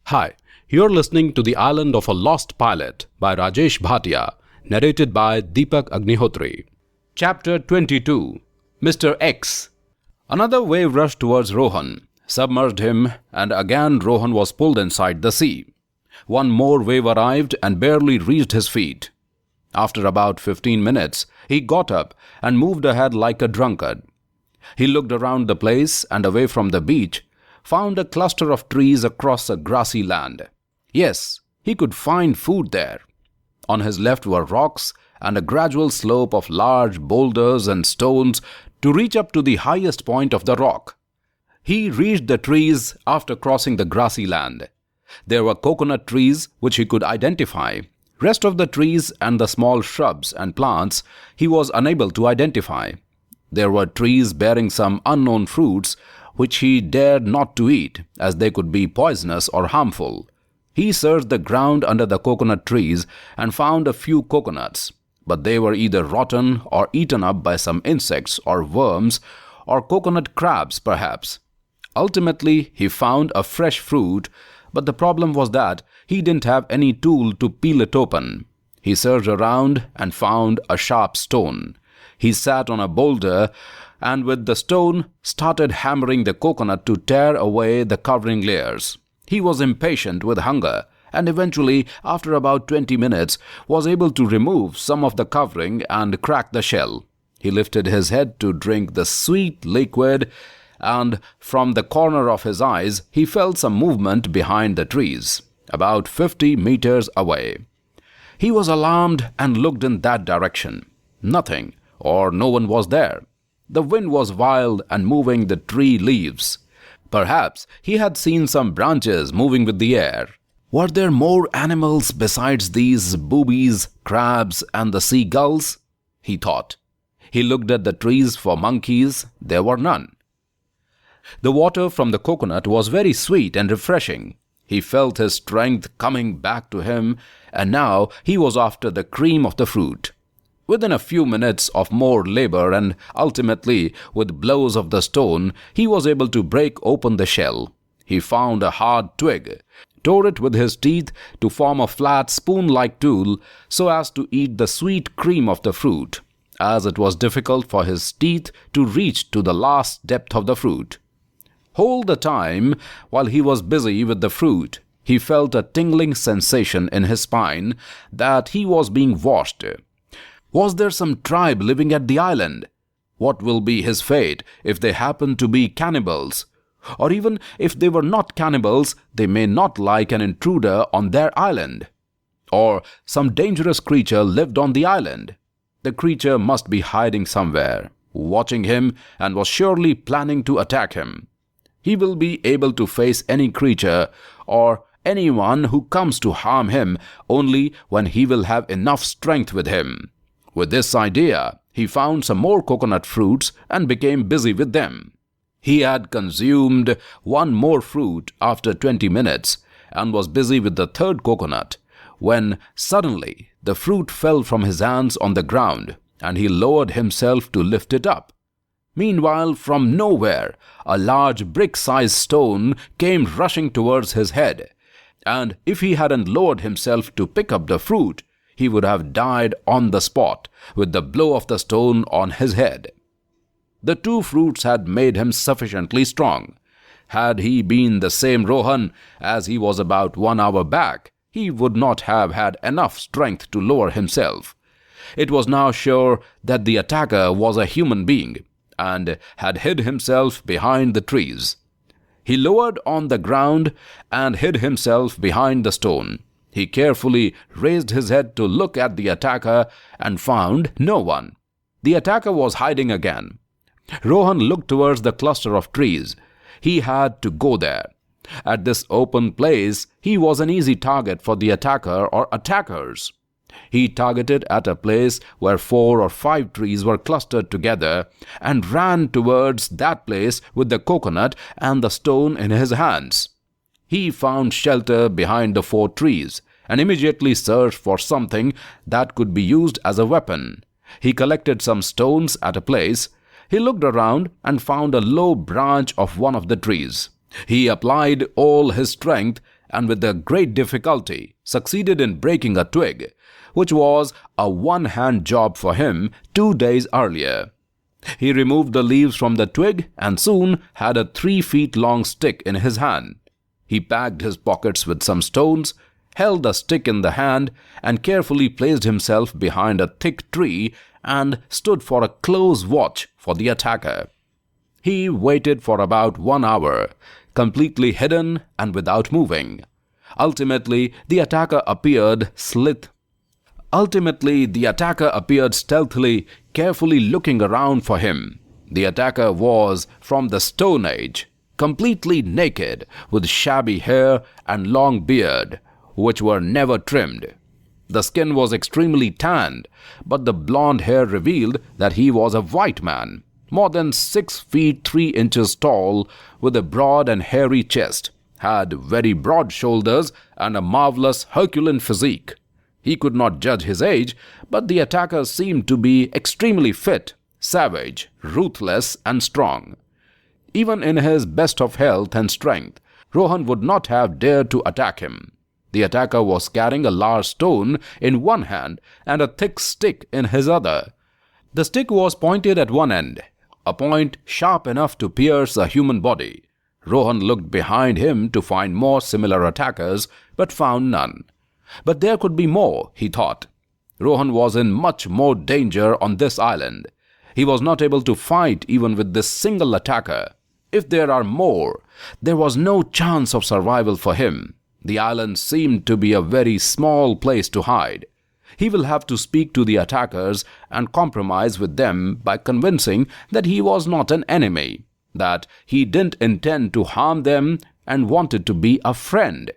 Hi, you're listening to The Island of a Lost Pilot by Rajesh Bhatia, narrated by Deepak Agnihotri. Chapter 22, Mr. X. Another wave rushed towards Rohan, submerged him, and again Rohan was pulled inside the sea. One more wave arrived and barely reached his feet. After about 15 minutes, he got up and moved ahead like a drunkard. He looked around the place and away from the beach, found a cluster of trees across a grassy land. Yes, he could find food there. On his left were rocks and a gradual slope of large boulders and stones to reach up to the highest point of the rock. He reached the trees after crossing the grassy land. There were coconut trees which he could identify. Rest of the trees and the small shrubs and plants he was unable to identify. There were trees bearing some unknown fruits which he dared not to eat, as they could be poisonous or harmful. He searched the ground under the coconut trees and found a few coconuts, but they were either rotten or eaten up by some insects or worms or coconut crabs perhaps. Ultimately, he found a fresh fruit, but the problem was that he didn't have any tool to peel it open. He searched around and found a sharp stone. He sat on a boulder and with the stone started hammering the coconut to tear away the covering layers. He was impatient with hunger and eventually, after about 20 minutes, was able to remove some of the covering and crack the shell. He lifted his head to drink the sweet liquid, and from the corner of his eyes he felt some movement behind the trees, about 50 meters away. He was alarmed and looked in that direction. Nothing, or no one was there. The wind was wild and moving the tree leaves. Perhaps he had seen some branches moving with the air. Were there more animals besides these boobies, crabs, and the seagulls? He thought. He looked at the trees for monkeys. There were none. The water from the coconut was very sweet and refreshing. He felt his strength coming back to him, and now he was after the cream of the fruit. Within a few minutes of more labor and ultimately with blows of the stone, he was able to break open the shell. He found a hard twig, tore it with his teeth to form a flat spoon-like tool so as to eat the sweet cream of the fruit, as it was difficult for his teeth to reach to the last depth of the fruit. All the time, while he was busy with the fruit, he felt a tingling sensation in his spine that he was being watched. Was there some tribe living at the island? What will be his fate if they happen to be cannibals? Or even if they were not cannibals, they may not like an intruder on their island. Or some dangerous creature lived on the island. The creature must be hiding somewhere, watching him, and was surely planning to attack him. He will be able to face any creature or anyone who comes to harm him only when he will have enough strength with him. With this idea, he found some more coconut fruits and became busy with them. He had consumed one more fruit after 20 minutes and was busy with the third coconut when suddenly the fruit fell from his hands on the ground and he lowered himself to lift it up. Meanwhile, from nowhere, a large brick-sized stone came rushing towards his head, and if he hadn't lowered himself to pick up the fruit, he would have died on the spot with the blow of the stone on his head. The two fruits had made him sufficiently strong. Had he been the same Rohan as he was about 1 hour back, he would not have had enough strength to lower himself. It was now sure that the attacker was a human being and had hid himself behind the trees. He lowered on the ground and hid himself behind the stone. He carefully raised his head to look at the attacker and found no one. The attacker was hiding again. Rohan looked towards the cluster of trees. He had to go there. At this open place, he was an easy target for the attacker or attackers. He targeted at a place where 4 or 5 trees were clustered together and ran towards that place with the coconut and the stone in his hands. He found shelter behind the 4 trees and immediately searched for something that could be used as a weapon. He collected some stones at a place. He looked around and found a low branch of one of the trees. He applied all his strength and with a great difficulty succeeded in breaking a twig, which was a one-hand job for him 2 days earlier. He removed the leaves from the twig and soon had a 3 feet long stick in his hand. He packed his pockets with some stones, held the stick in the hand, and carefully placed himself behind a thick tree and stood for a close watch for the attacker. He waited for about 1 hour, completely hidden and without moving. Ultimately, the attacker appeared stealthily, carefully looking around for him. The attacker was from the Stone Age, completely naked, with shabby hair and long beard, which were never trimmed. The skin was extremely tanned, but the blonde hair revealed that he was a white man, more than 6 feet 3 inches tall, with a broad and hairy chest, had very broad shoulders, and a marvelous Herculean physique. He could not judge his age, but the attacker seemed to be extremely fit, savage, ruthless, and strong. Even in his best of health and strength, Rohan would not have dared to attack him. The attacker was carrying a large stone in one hand and a thick stick in his other. The stick was pointed at one end, a point sharp enough to pierce a human body. Rohan looked behind him to find more similar attackers, but found none. But there could be more, he thought. Rohan was in much more danger on this island. He was not able to fight even with this single attacker. If there are more, there was no chance of survival for him. The island seemed to be a very small place to hide. He will have to speak to the attackers and compromise with them by convincing that he was not an enemy, that he didn't intend to harm them and wanted to be a friend.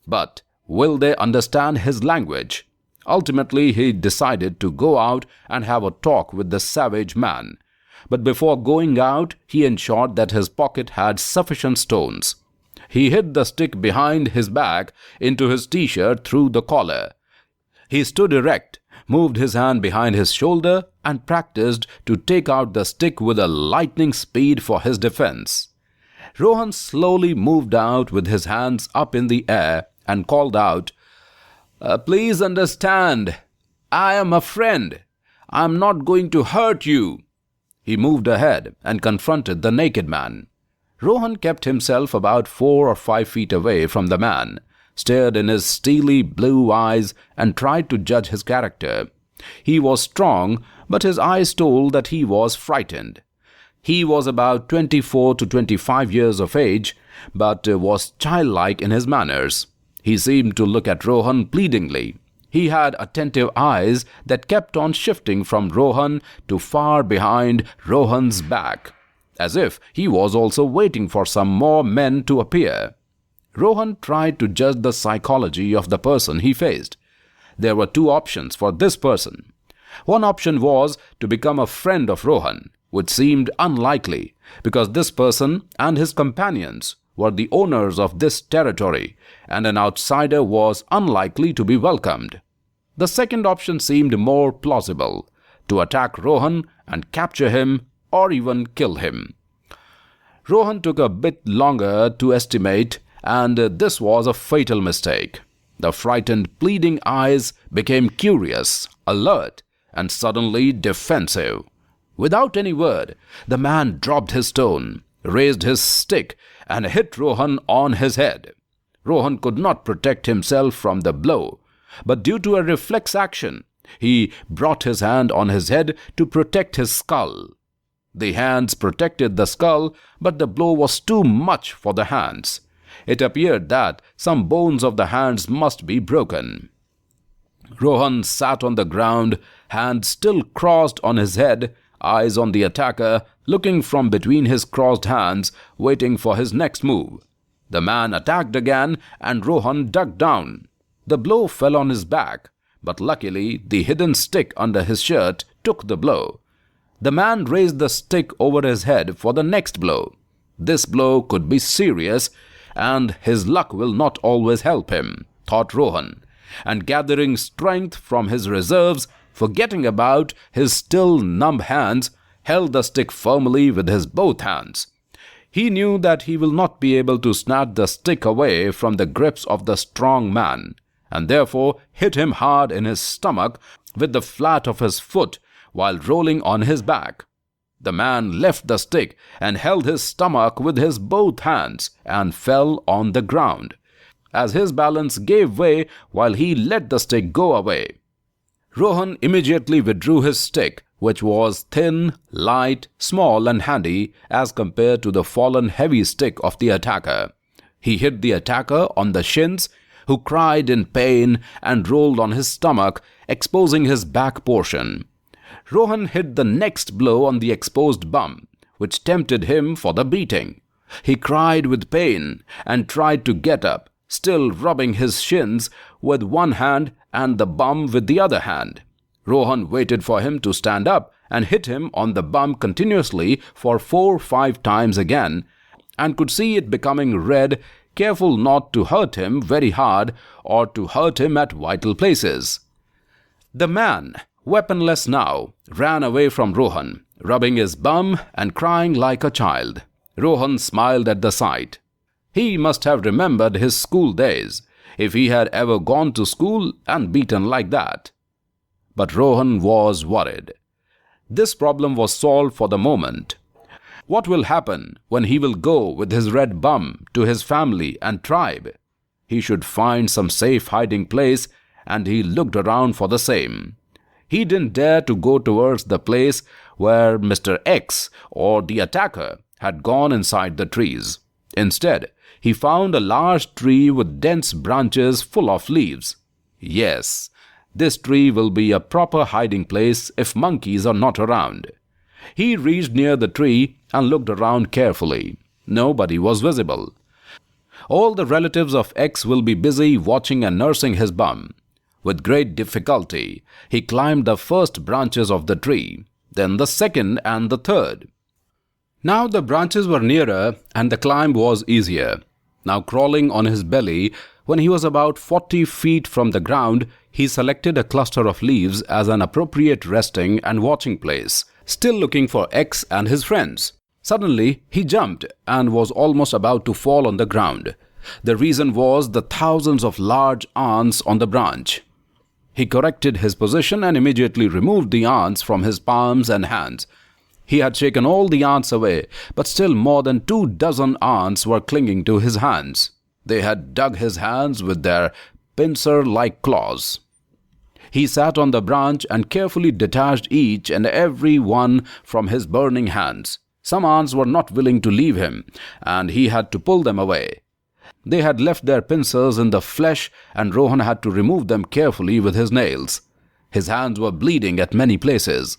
But will they understand his language? Ultimately, he decided to go out and have a talk with the savage man. But before going out, he ensured that his pocket had sufficient stones. He hid the stick behind his back into his t-shirt through the collar. He stood erect, moved his hand behind his shoulder, and practiced to take out the stick with a lightning speed for his defense. Rohan slowly moved out with his hands up in the air and called out, "Please understand, I am a friend. I am not going to hurt you." He moved ahead and confronted the naked man. Rohan kept himself about 4 or 5 feet away from the man, stared in his steely blue eyes, and tried to judge his character. He was strong, but his eyes told that he was frightened. He was about 24 to 25 years of age, but was childlike in his manners. He seemed to look at Rohan pleadingly. He had attentive eyes that kept on shifting from Rohan to far behind Rohan's back, as if he was also waiting for some more men to appear. Rohan tried to judge the psychology of the person he faced. There were 2 options for this person. One option was to become a friend of Rohan, which seemed unlikely because this person and his companions were the owners of this territory, and an outsider was unlikely to be welcomed. The second option seemed more plausible, to attack Rohan and capture him or even kill him. Rohan took a bit longer to estimate, and this was a fatal mistake. The frightened, pleading eyes became curious, alert, and suddenly defensive. Without any word, the man dropped his stone, raised his stick, and hit Rohan on his head. Rohan could not protect himself from the blow, but due to a reflex action, he brought his hand on his head to protect his skull. The hands protected the skull, but the blow was too much for the hands. It appeared that some bones of the hands must be broken. Rohan sat on the ground, hands still crossed on his head, eyes on the attacker, looking from between his crossed hands, waiting for his next move. The man attacked again, and Rohan ducked down. The blow fell on his back, but luckily the hidden stick under his shirt took the blow. The man raised the stick over his head for the next blow. This blow could be serious, and his luck will not always help him, thought Rohan, and gathering strength from his reserves, forgetting about his still numb hands, held the stick firmly with his both hands. He knew that he will not be able to snatch the stick away from the grips of the strong man, and therefore hit him hard in his stomach with the flat of his foot while rolling on his back. The man left the stick and held his stomach with his both hands and fell on the ground, as his balance gave way while he let the stick go away. Rohan immediately withdrew his stick, which was thin, light, small and handy as compared to the fallen heavy stick of the attacker. He hit the attacker on the shins, who cried in pain and rolled on his stomach, exposing his back portion. Rohan hit the next blow on the exposed bum, which tempted him for the beating. He cried with pain and tried to get up, still rubbing his shins with one hand and the bum with the other hand. Rohan waited for him to stand up and hit him on the bum continuously for 4-5 times again, and could see it becoming red, careful not to hurt him very hard or to hurt him at vital places. The man, weaponless now, ran away from Rohan, rubbing his bum and crying like a child. Rohan smiled at the sight. He must have remembered his school days, if he had ever gone to school and beaten like that. But Rohan was worried. This problem was solved for the moment. What will happen when he will go with his red bum to his family and tribe? He should find some safe hiding place, and he looked around for the same. He didn't dare to go towards the place where Mr. X or the attacker had gone inside the trees. Instead, he found a large tree with dense branches full of leaves. Yes, this tree will be a proper hiding place if monkeys are not around. He reached near the tree and looked around carefully. Nobody was visible. All the relatives of X will be busy watching and nursing his bum. With great difficulty, he climbed the first branches of the tree, then the second and the third. Now the branches were nearer and the climb was easier. Now crawling on his belly, when he was about 40 feet from the ground, he selected a cluster of leaves as an appropriate resting and watching place, still looking for X and his friends. Suddenly, he jumped and was almost about to fall on the ground. The reason was the thousands of large ants on the branch. He corrected his position and immediately removed the ants from his palms and hands. He had shaken all the ants away, but still more than 24 ants were clinging to his hands. They had dug his hands with their pincer-like claws. He sat on the branch and carefully detached each and every one from his burning hands. Some ants were not willing to leave him, and he had to pull them away. They had left their pincers in the flesh, and Rohan had to remove them carefully with his nails. His hands were bleeding at many places.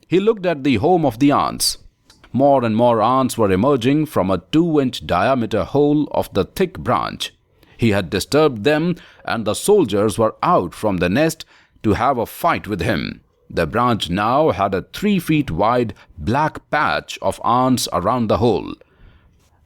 He looked at the home of the ants. More and more ants were emerging from a 2-inch diameter hole of the thick branch. He had disturbed them, and the soldiers were out from the nest to have a fight with him. The branch now had a 3 feet wide black patch of ants around the hole.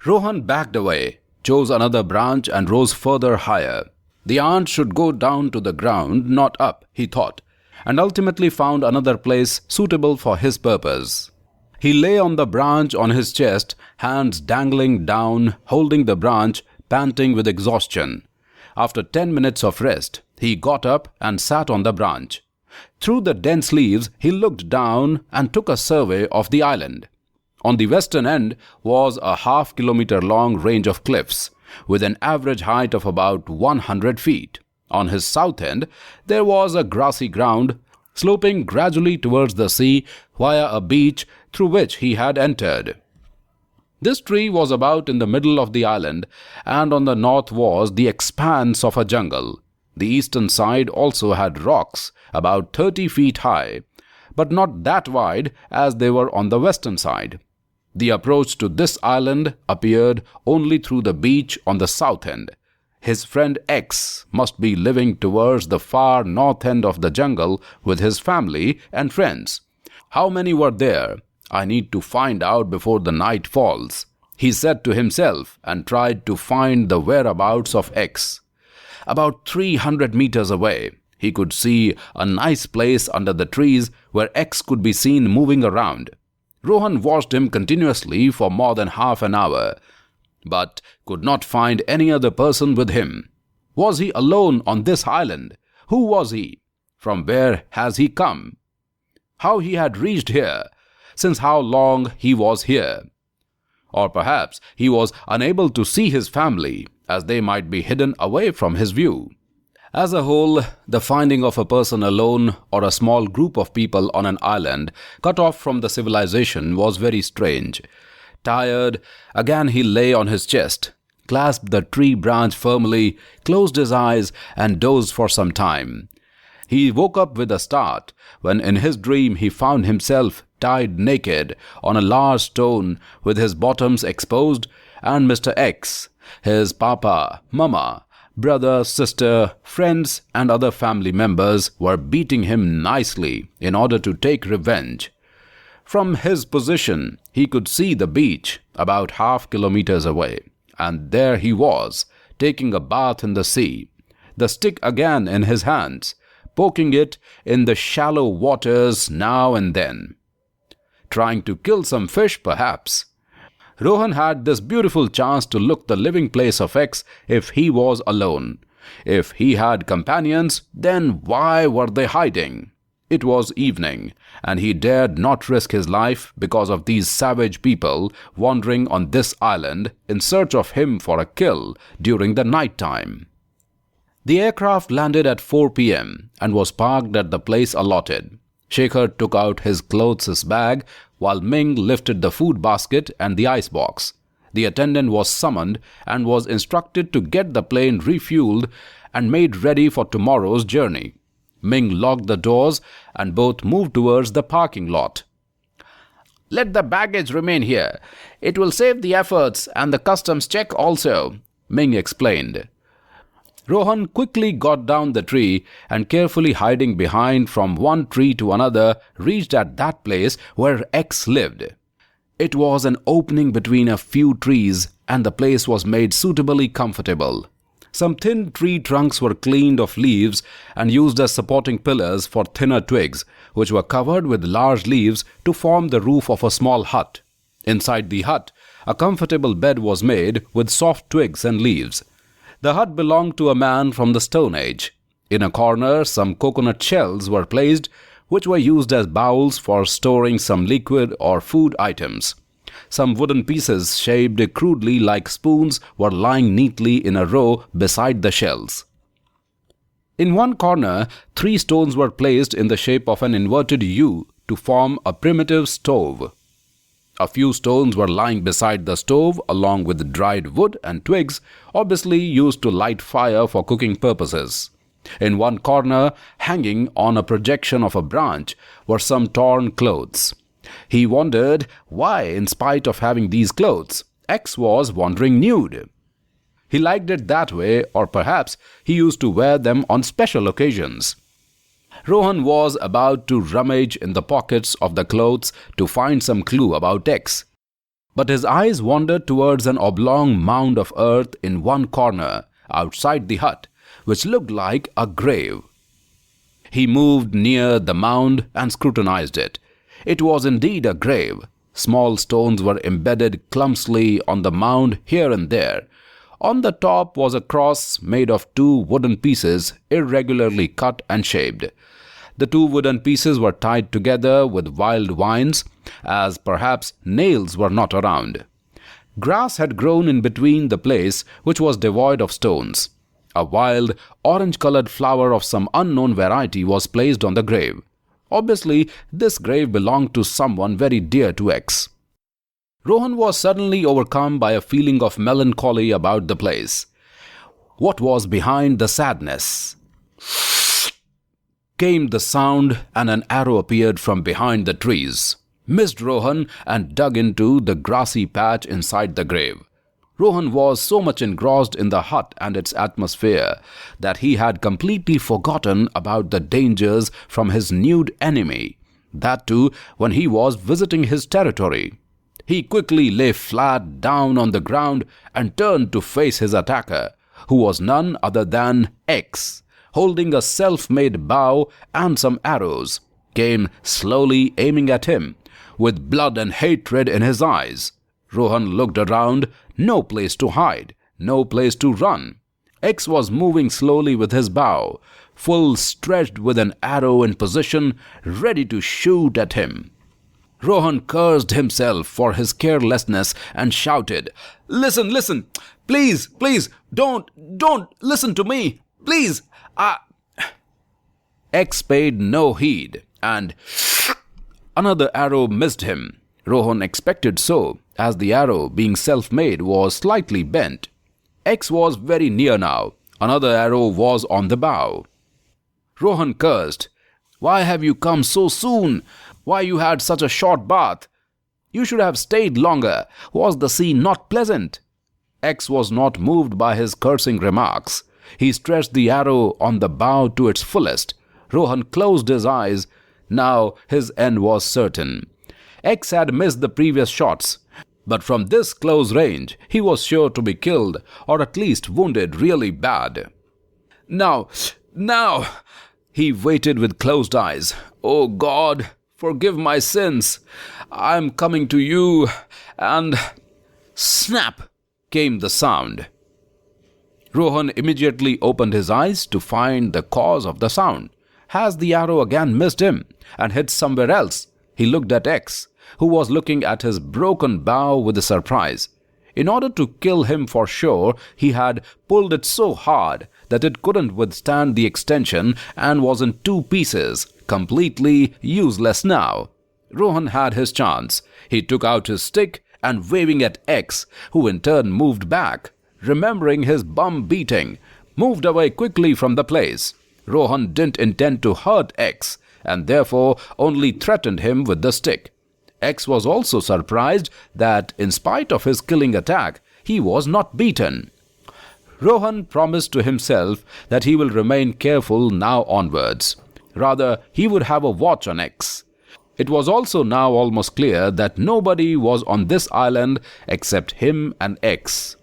Rohan backed away, chose another branch and rose further higher. The ants should go down to the ground, not up, he thought, and ultimately found another place suitable for his purpose. He lay on the branch on his chest, hands dangling down, holding the branch, panting with exhaustion. After 10 minutes of rest, he got up and sat on the branch. Through the dense leaves, he looked down and took a survey of the island. On the western end was a half-kilometer-long range of cliffs, with an average height of about 100 feet. On his south end, there was a grassy ground, sloping gradually towards the sea via a beach through which he had entered. This tree was about in the middle of the island, and on the north was the expanse of a jungle. The eastern side also had rocks about 30 feet high, but not that wide as they were on the western side. The approach to this island appeared only through the beach on the south end. His friend X must be living towards the far north end of the jungle with his family and friends. How many were there? I need to find out before the night falls, he said to himself, and tried to find the whereabouts of X. About 300 meters away, he could see a nice place under the trees where X could be seen moving around. Rohan watched him continuously for more than half an hour, but could not find any other person with him. Was he alone on this island? Who was he? From where has he come? How he had reached here? Since how long he was here? Or perhaps he was unable to see his family, as they might be hidden away from his view. As a whole, the finding of a person alone or a small group of people on an island cut off from the civilization was very strange. Tired, again he lay on his chest, clasped the tree branch firmly, closed his eyes, and dozed for some time. He woke up with a start when in his dream he found himself tied naked on a large stone with his bottoms exposed, and Mr. X, his papa, mama, brother, sister, friends, and other family members were beating him nicely in order to take revenge. From his position, he could see the beach about half kilometers away, and there he was, taking a bath in the sea, the stick again in his hands, poking it in the shallow waters now and then. Trying to kill some fish, perhaps. Rohan had this beautiful chance to look the living place of X if he was alone. If he had companions, then why were they hiding? It was evening, and he dared not risk his life because of these savage people wandering on this island in search of him for a kill during the night time. The aircraft landed at 4 p.m. and was parked at the place allotted. Shekhar took out his clothes bag while Ming lifted the food basket and the icebox. The attendant was summoned and was instructed to get the plane refueled and made ready for tomorrow's journey. Ming locked the doors and both moved towards the parking lot. "Let the baggage remain here. It will save the efforts and the customs check also," Ming explained. Rohan quickly got down the tree and, carefully hiding behind from one tree to another, reached at that place where X lived. It was an opening between a few trees, and the place was made suitably comfortable. Some thin tree trunks were cleaned of leaves and used as supporting pillars for thinner twigs, which were covered with large leaves to form the roof of a small hut. Inside the hut, a comfortable bed was made with soft twigs and leaves. The hut belonged to a man from the Stone Age. In a corner, some coconut shells were placed, which were used as bowls for storing some liquid or food items. Some wooden pieces shaped crudely like spoons were lying neatly in a row beside the shells. In one corner, 3 stones were placed in the shape of an inverted U to form a primitive stove. A few stones were lying beside the stove along with dried wood and twigs, obviously used to light fire for cooking purposes. In one corner, hanging on a projection of a branch, were some torn clothes. He wondered why, in spite of having these clothes, X was wandering nude. He liked it that way, or perhaps he used to wear them on special occasions. Rohan was about to rummage in the pockets of the clothes to find some clue about X. But his eyes wandered towards an oblong mound of earth in one corner, outside the hut, which looked like a grave. He moved near the mound and scrutinized it. It was indeed a grave. Small stones were embedded clumsily on the mound here and there. On the top was a cross made of 2 wooden pieces irregularly cut and shaped. The 2 wooden pieces were tied together with wild vines, as perhaps nails were not around. Grass had grown in between the place, which was devoid of stones. A wild, orange-colored flower of some unknown variety was placed on the grave. Obviously, this grave belonged to someone very dear to X. Rohan was suddenly overcome by a feeling of melancholy about the place. What was behind the sadness? Came the sound, and an arrow appeared from behind the trees, missed Rohan, and dug into the grassy patch inside the grave. Rohan was so much engrossed in the hut and its atmosphere that he had completely forgotten about the dangers from his nude enemy, that too when he was visiting his territory. He quickly lay flat down on the ground and turned to face his attacker, who was none other than X, holding a self-made bow and some arrows, came slowly aiming at him, with blood and hatred in his eyes. Rohan looked around, no place to hide, no place to run. X was moving slowly with his bow, full stretched with an arrow in position, ready to shoot at him. Rohan cursed himself for his carelessness and shouted, "Listen, listen! Please, please, don't listen to me! Please! X paid no heed, and another arrow missed him. Rohan expected so, as the arrow, being self-made, was slightly bent. X was very near now. Another arrow was on the bow. Rohan cursed, "Why have you come so soon? Why you had such a short bath? You should have stayed longer. Was the sea not pleasant?" X was not moved by his cursing remarks. He stretched the arrow on the bow to its fullest. Rohan closed his eyes. Now his end was certain. X had missed the previous shots, but from this close range he was sure to be killed, or at least wounded really bad. Now, he waited with closed eyes. "Oh God, forgive my sins. I am coming to you," and snap came the sound. Rohan immediately opened his eyes to find the cause of the sound. As the arrow again missed him and hit somewhere else, he looked at X, who was looking at his broken bow with surprise. In order to kill him for sure, he had pulled it so hard that it couldn't withstand the extension and was in two pieces, completely useless now. Rohan had his chance. He took out his stick and waving at X, who in turn moved back, remembering his bum beating, moved away quickly from the place. Rohan didn't intend to hurt X, and therefore only threatened him with the stick. X was also surprised that, in spite of his killing attack, he was not beaten. Rohan promised to himself that he will remain careful now onwards. Rather, he would have a watch on X. It was also now almost clear that nobody was on this island except him and X.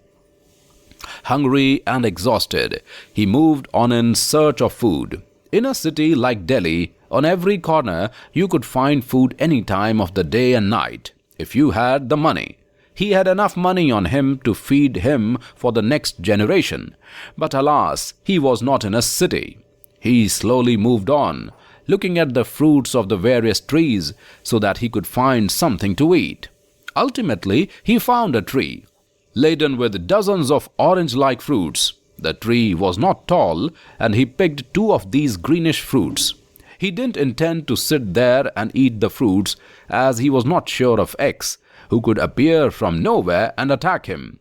Hungry and exhausted, he moved on in search of food. In a city like Delhi, on every corner you could find food any time of the day and night, if you had the money. He had enough money on him to feed him for the next generation. But alas, he was not in a city. He slowly moved on, looking at the fruits of the various trees so that he could find something to eat. Ultimately, he found a tree, laden with dozens of orange-like fruits. The tree was not tall, and he picked two of these greenish fruits. He didn't intend to sit there and eat the fruits, as he was not sure of X, who could appear from nowhere and attack him.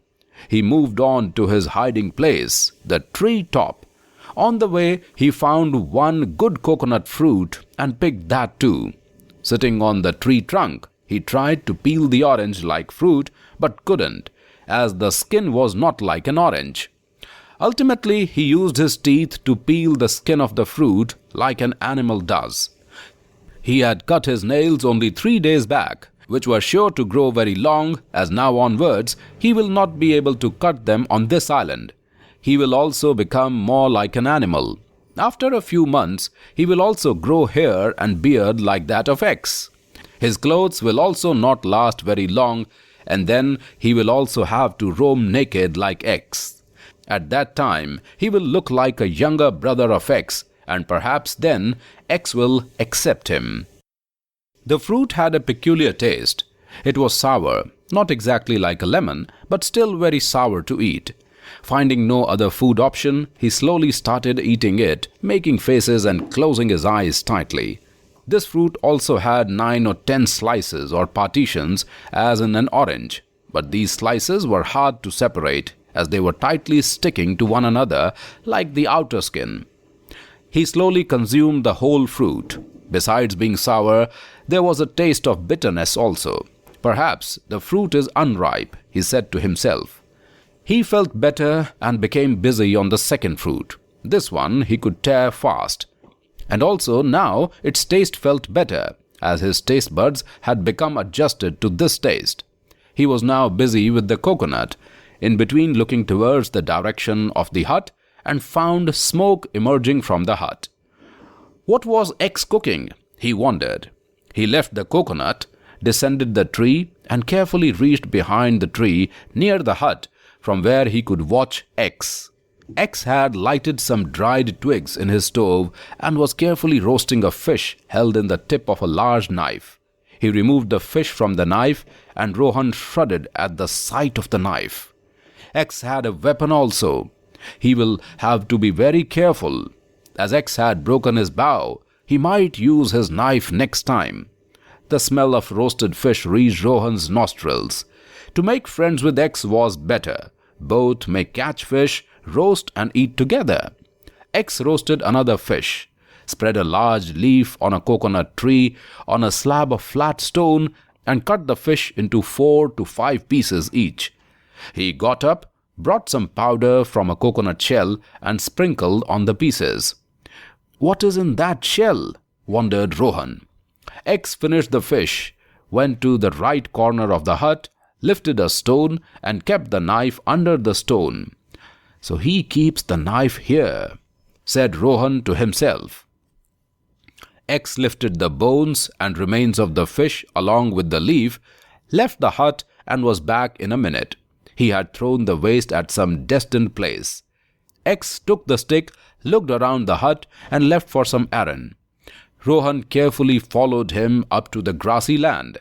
He moved on to his hiding place, the tree top. On the way, he found one good coconut fruit and picked that too. Sitting on the tree trunk, he tried to peel the orange-like fruit, but couldn't, as the skin was not like an orange. Ultimately, he used his teeth to peel the skin of the fruit like an animal does. He had cut his nails only 3 days back, which were sure to grow very long, as now onwards he will not be able to cut them on this island. He will also become more like an animal. After a few months, he will also grow hair and beard like that of X. His clothes will also not last very long, and then he will also have to roam naked like X. At that time, he will look like a younger brother of X, and perhaps then X will accept him. The fruit had a peculiar taste. It was sour, not exactly like a lemon, but still very sour to eat. Finding no other food option, he slowly started eating it, making faces and closing his eyes tightly. This fruit also had 9 or 10 slices or partitions, as in an orange, but these slices were hard to separate, as they were tightly sticking to one another like the outer skin. He slowly consumed the whole fruit. Besides being sour, there was a taste of bitterness also. Perhaps the fruit is unripe, he said to himself. He felt better and became busy on the second fruit. This one he could tear fast. And also now its taste felt better, as his taste buds had become adjusted to this taste. He was now busy with the coconut, in between looking towards the direction of the hut, and found smoke emerging from the hut. What was X cooking? He wondered. He left the coconut, descended the tree and carefully reached behind the tree near the hut from where he could watch X. X had lighted some dried twigs in his stove and was carefully roasting a fish held in the tip of a large knife. He removed the fish from the knife and Rohan shuddered at the sight of the knife. X had a weapon also. He will have to be very careful. As X had broken his bow, he might use his knife next time. The smell of roasted fish reached Rohan's nostrils. To make friends with X was better. Both may catch fish, roast and eat together. X roasted another fish, spread a large leaf on a coconut tree on a slab of flat stone and cut the fish into 4 to 5 pieces each. He got up, brought some powder from a coconut shell and sprinkled on the pieces. "What is in that shell?" wondered Rohan. X finished the fish, went to the right corner of the hut, lifted a stone and kept the knife under the stone. "So he keeps the knife here," said Rohan to himself. X lifted the bones and remains of the fish along with the leaf, left the hut and was back in a minute. He had thrown the waste at some destined place. X took the stick, looked around the hut and left for some errand. Rohan carefully followed him up to the grassy land.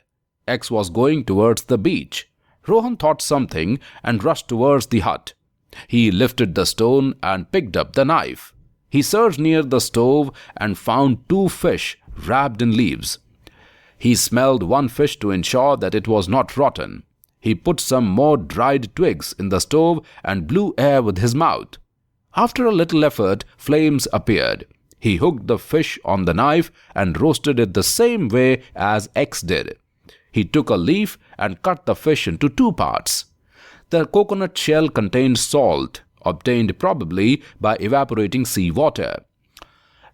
X was going towards the beach. Rohan thought something and rushed towards the hut. He lifted the stone and picked up the knife. He searched near the stove and found 2 fish wrapped in leaves. He smelled one fish to ensure that it was not rotten. He put some more dried twigs in the stove and blew air with his mouth. After a little effort, flames appeared. He hooked the fish on the knife and roasted it the same way as X did. He took a leaf and cut the fish into 2 parts. The coconut shell contained salt, obtained probably by evaporating sea water.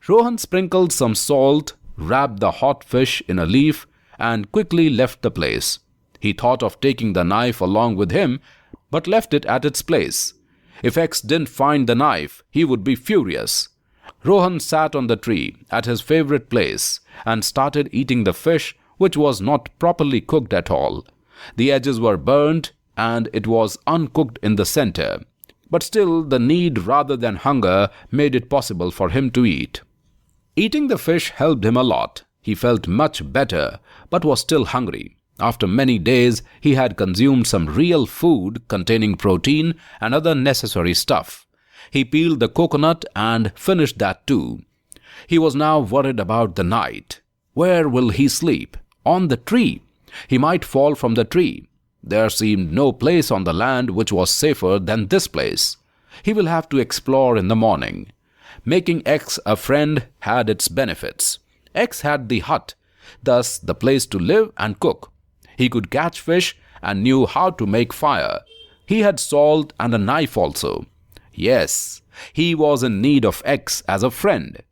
Rohan sprinkled some salt, wrapped the hot fish in a leaf, and quickly left the place. He thought of taking the knife along with him, but left it at its place. If X didn't find the knife, he would be furious. Rohan sat on the tree at his favorite place and started eating the fish, which was not properly cooked at all. The edges were burnt and it was uncooked in the center. But still, the need rather than hunger made it possible for him to eat. Eating the fish helped him a lot. He felt much better, but was still hungry. After many days, he had consumed some real food containing protein and other necessary stuff. He peeled the coconut and finished that too. He was now worried about the night. Where will he sleep? On the tree. He might fall from the tree. There seemed no place on the land which was safer than this place. He will have to explore in the morning. Making X a friend had its benefits. X had the hut, thus the place to live and cook. He could catch fish and knew how to make fire. He had salt and a knife also. Yes, he was in need of X as a friend.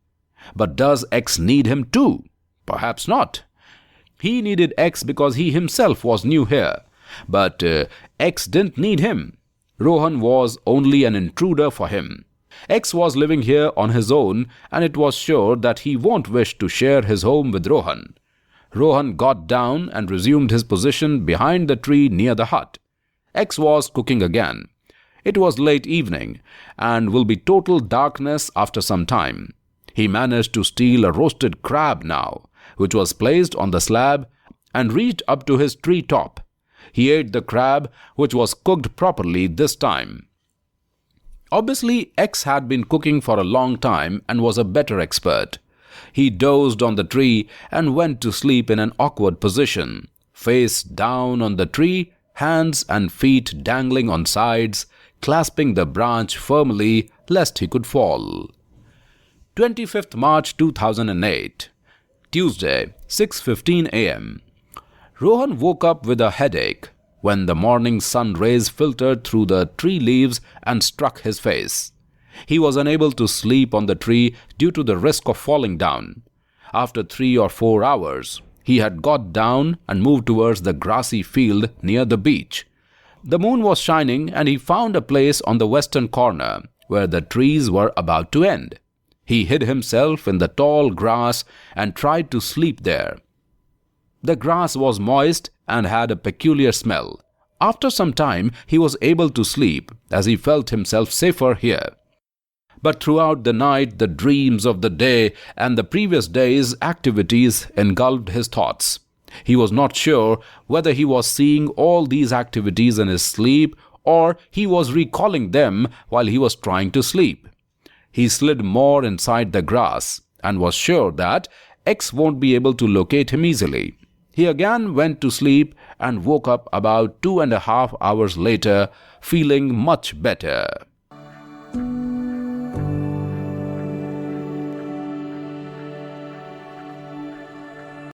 But does X need him too? Perhaps not. He needed X because he himself was new here. But X didn't need him. Rohan was only an intruder for him. X was living here on his own and it was sure that he won't wish to share his home with Rohan. Rohan got down and resumed his position behind the tree near the hut. X was cooking again. It was late evening and will be total darkness after some time. He managed to steal a roasted crab now, which was placed on the slab, and reached up to his tree top. He ate the crab, which was cooked properly this time. Obviously, X had been cooking for a long time and was a better expert. He dozed on the tree and went to sleep in an awkward position, face down on the tree, hands and feet dangling on sides, clasping the branch firmly lest he could fall. 25th March 2008, Tuesday, 6:15 a.m. Rohan woke up with a headache when the morning sun rays filtered through the tree leaves and struck his face. He was unable to sleep on the tree due to the risk of falling down. After 3 or 4 hours, he had got down and moved towards the grassy field near the beach. The moon was shining and he found a place on the western corner where the trees were about to end. He hid himself in the tall grass and tried to sleep there. The grass was moist and had a peculiar smell. After some time, he was able to sleep, as he felt himself safer here. But throughout the night, the dreams of the day and the previous day's activities engulfed his thoughts. He was not sure whether he was seeing all these activities in his sleep or he was recalling them while he was trying to sleep. He slid more inside the grass and was sure that X won't be able to locate him easily. He again went to sleep and woke up about 2.5 hours later, feeling much better.